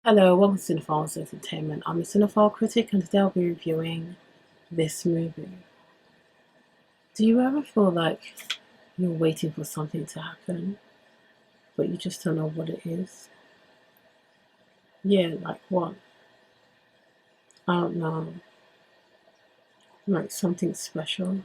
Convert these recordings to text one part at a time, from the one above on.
Hello, welcome to Cinephile's Entertainment. I'm a cinephile critic and today I'll be reviewing this movie. Do you ever feel like you're waiting for something to happen, but you just don't know what it is? Yeah, like what? I don't know. Like something special.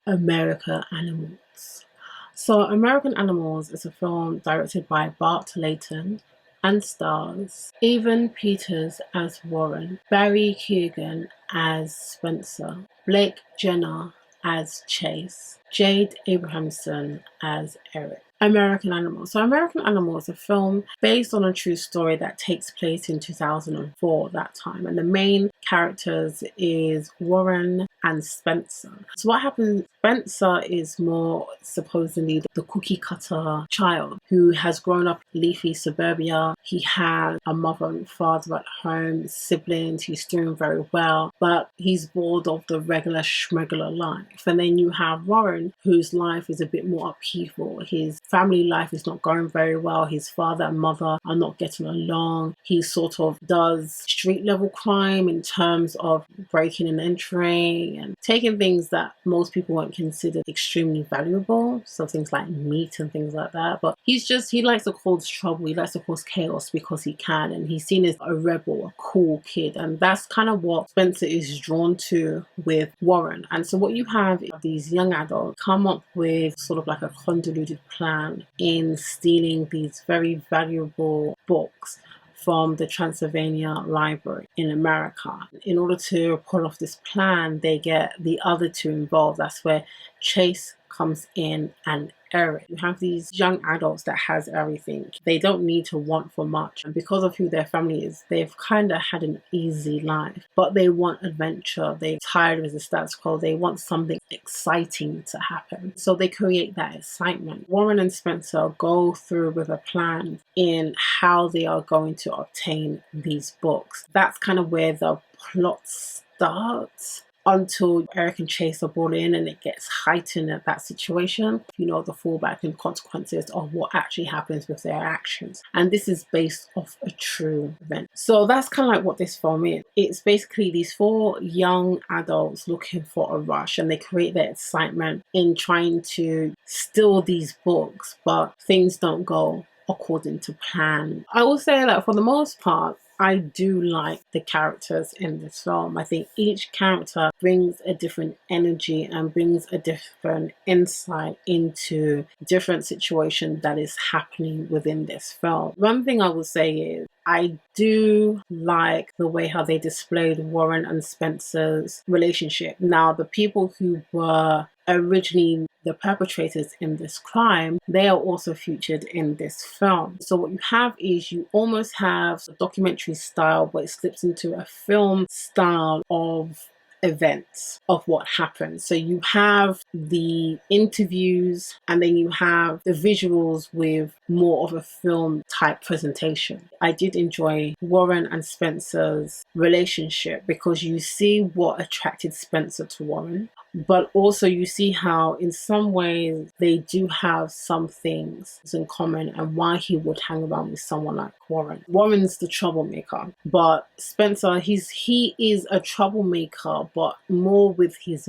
America Animals. So, American Animals is a film directed by Bart Layton and stars Evan Peters as Warren, Barry Keoghan as Spencer, Blake Jenner as Chase, Jade Abrahamson as Eric. American Animals. So, American Animals is a film based on a true story that takes place in 2004, that time. And the main characters is Warren and Spencer. So, what happens? Spencer is more supposedly the cookie cutter child who has grown up in leafy suburbia. He has a mother and father at home, siblings, he's doing very well, but he's bored of the regular schmegular life. And then you have Warren, whose life is a bit more upheaval. His family life is not going very well. His father and mother are not getting along. He sort of does street level crime in terms of breaking and entering and taking things that most people won't consider extremely valuable. So things like meat and things like that. But he likes to cause trouble. He likes to cause chaos because he can. And he's seen as a rebel, a cool kid. And that's kind of what Spencer is drawn to with Warren. And so what you have is these young adults come up with sort of like a convoluted plan in stealing these very valuable books from the Transylvania Library in America. In order to pull off this plan, they get the other two involved. That's where Chase comes in and Eric. You have these young adults that has everything. They don't need to want for much. And because of who their family is, they've kind of had an easy life. But they want adventure. They're tired of the status quo. They want something exciting to happen. So they create that excitement. Warren and Spencer go through with a plan in how they are going to obtain these books. That's kind of where the plot starts, until Eric and Chase are brought in and it gets heightened at that situation. You know, the fallback and consequences of what actually happens with their actions. And this is based off a true event. So that's kind of like what this film is. It's basically these four young adults looking for a rush, and they create their excitement in trying to steal these books, but things don't go according to plan. I will say that for the most part, I do like the characters in this film. I think each character brings a different energy and brings a different insight into different situation that is happening within this film. One thing I will say is I do like the way how they displayed Warren and Spencer's relationship. Now, the people who were originally the perpetrators in this crime, they are also featured in this film. So what you have is you almost have a documentary style, but it slips into a film style of events of what happened. So you have the interviews and then you have the visuals with more of a film type presentation. I did enjoy Warren and Spencer's relationship because you see what attracted Spencer to Warren, but also you see how in some ways they do have some things in common and why he would hang around with someone like Warren. Warren's the troublemaker, but Spencer, he is a troublemaker, but more with his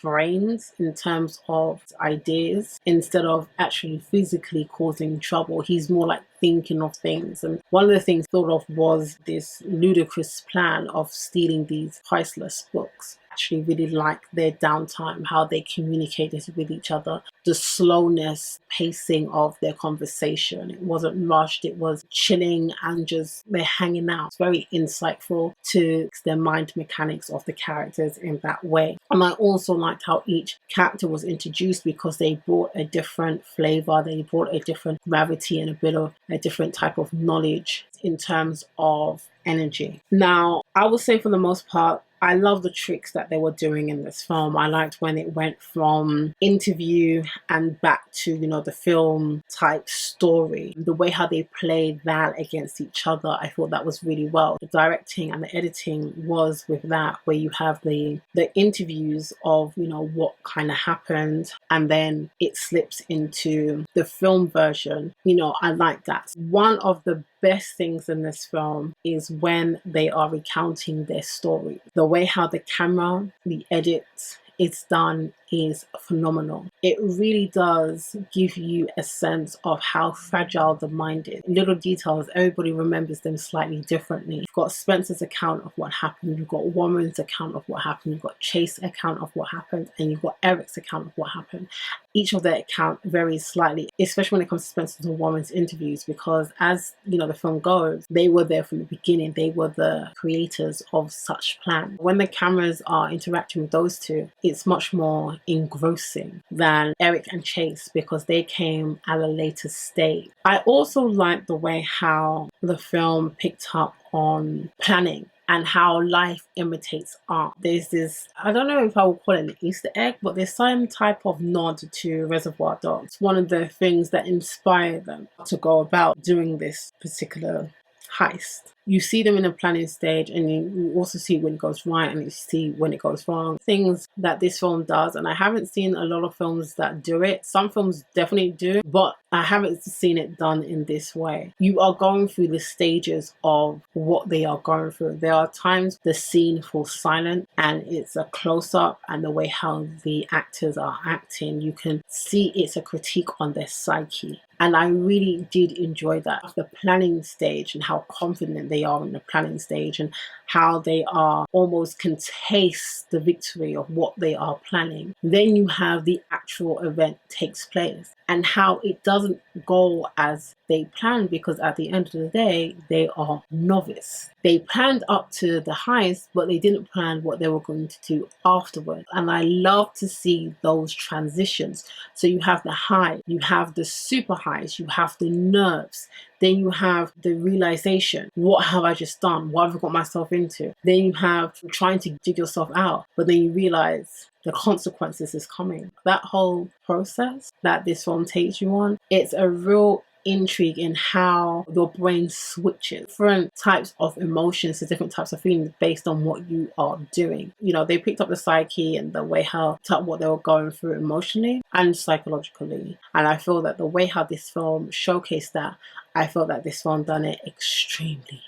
brains in terms of ideas instead of actually physically causing trouble. He's more like thinking of things. And one of the things thought of was this ludicrous plan of stealing these priceless books. Actually really like their downtime, how they communicated with each other, the slowness, pacing of their conversation. It wasn't rushed, it was chilling and just they're hanging out. It's very insightful to their mind mechanics of the characters in that way. And I also liked how each character was introduced because they brought a different flavor, they brought a different gravity and a bit of a different type of knowledge in terms of energy. Now, I would say for the most part, I love the tricks that they were doing in this film. I liked when it went from interview and back to, the film type story. The way how they played that against each other, I thought that was really well. The directing and the editing was with that, where you have the interviews of, what kind of happened, and then it slips into the film version. I like that. One of the best things in this film is when they are recounting their story. The way how the camera, the edits, it's done is phenomenal. It really does give you a sense of how fragile the mind is. Little details, everybody remembers them slightly differently. You've got Spencer's account of what happened, you've got Warren's account of what happened, you've got Chase's account of what happened, and you've got Eric's account of what happened. Each of their account varies slightly, especially when it comes to Spencer's and Warren's interviews, because as the film goes, they were there from the beginning. They were the creators of such plan. When the cameras are interacting with those two, it's much more engrossing than Eric and Chase, because they came at a later stage. I also like the way how the film picked up on planning and how life imitates art. There's this, I don't know if I would call it an Easter egg, but there's some type of nod to Reservoir Dogs. One of the things that inspired them to go about doing this particular heist. You see them in a planning stage, and you also see when it goes right and you see when it goes wrong. Things that this film does, and I haven't seen a lot of films that do it. Some films definitely do, but I haven't seen it done in this way. You are going through the stages of what they are going through. There are times the scene falls silent and it's a close-up, and the way how the actors are acting, you can see it's a critique on their psyche. And I really did enjoy that. The planning stage and how confident they are in the planning stage, and how they are almost can taste the victory of what they are planning. Then you have the actual event takes place, and how it doesn't go as they planned, because at the end of the day, they are novice. They planned up to the heist, but they didn't plan what they were going to do afterward. And I love to see those transitions. So you have the high, you have the super highs, you have the nerves, then you have the realization, what have I just done? What have I got myself into? Then you have trying to dig yourself out, but then you realize the consequences is coming. That whole process that this film takes you on, it's a real intrigue in how your brain switches different types of emotions to different types of feelings based on what you are doing. They picked up the psyche and the way how what they were going through emotionally and psychologically. And I feel that the way how this film showcased that, I felt that this film done it extremely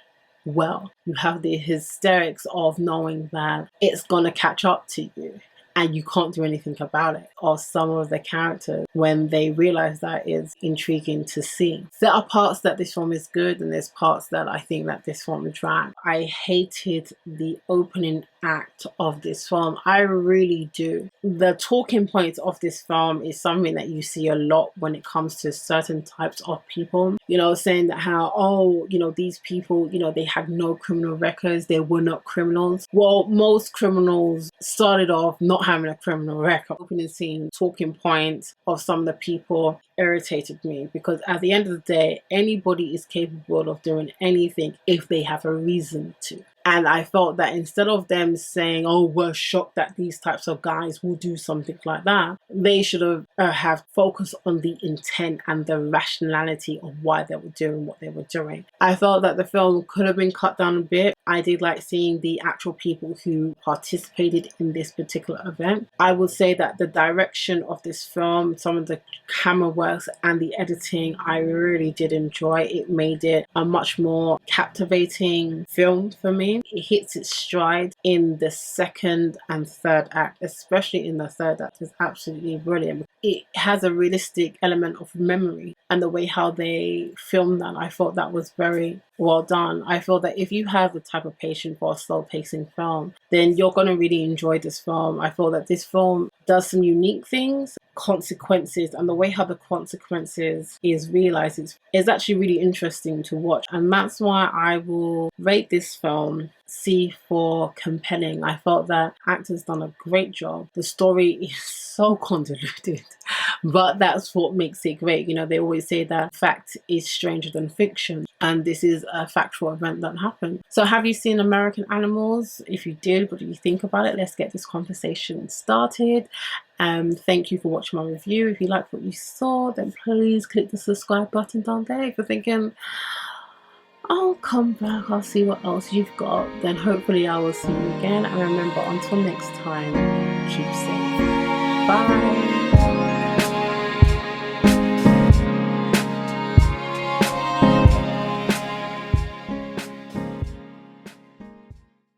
well. You have the hysterics of knowing that it's gonna catch up to you and you can't do anything about it. Or some of the characters, when they realize that, is intriguing to see. There are parts that this film is good, and there's parts that I think that this film dragged. I hated the opening act of this film. I really do. The talking points of this film is something that you see a lot when it comes to certain types of people. Saying that how, these people, they had no criminal records, they were not criminals. Well, most criminals started off not having a criminal record. Opening scene talking points of some of the people irritated me, because at the end of the day, anybody is capable of doing anything if they have a reason to. And I felt that instead of them saying, oh, we're shocked that these types of guys will do something like that, they should have focused on the intent and the rationality of why they were doing what they were doing. I felt that the film could have been cut down a bit. I did like seeing the actual people who participated in this particular event. I would say that the direction of this film, some of the camera works and the editing, I really did enjoy. It made it a much more captivating film for me. It hits its stride in the second and third act, especially in the third act. It's absolutely brilliant. It has a realistic element of memory, and the way how they filmed that, I thought that was very well done. I feel that if you have the type of patience for a slow pacing film, then you're going to really enjoy this film. I feel that this film does some unique things, consequences, and the way how the consequences is realized is actually really interesting to watch. And that's why I will rate this film C for compelling. I felt that actors done a great job. The story is so convoluted, But that's what makes it great. You know, they always say that fact is stranger than fiction, and this is a factual event that happened. So have you seen American Animals? If you did, what do you think about it? Let's get this conversation started. Thank you for watching my review. If you liked what you saw, then please click the subscribe button down there. If you're thinking, I'll come back, I'll see what else you've got, then hopefully I will see you again. And remember, until next time, keep safe. Bye.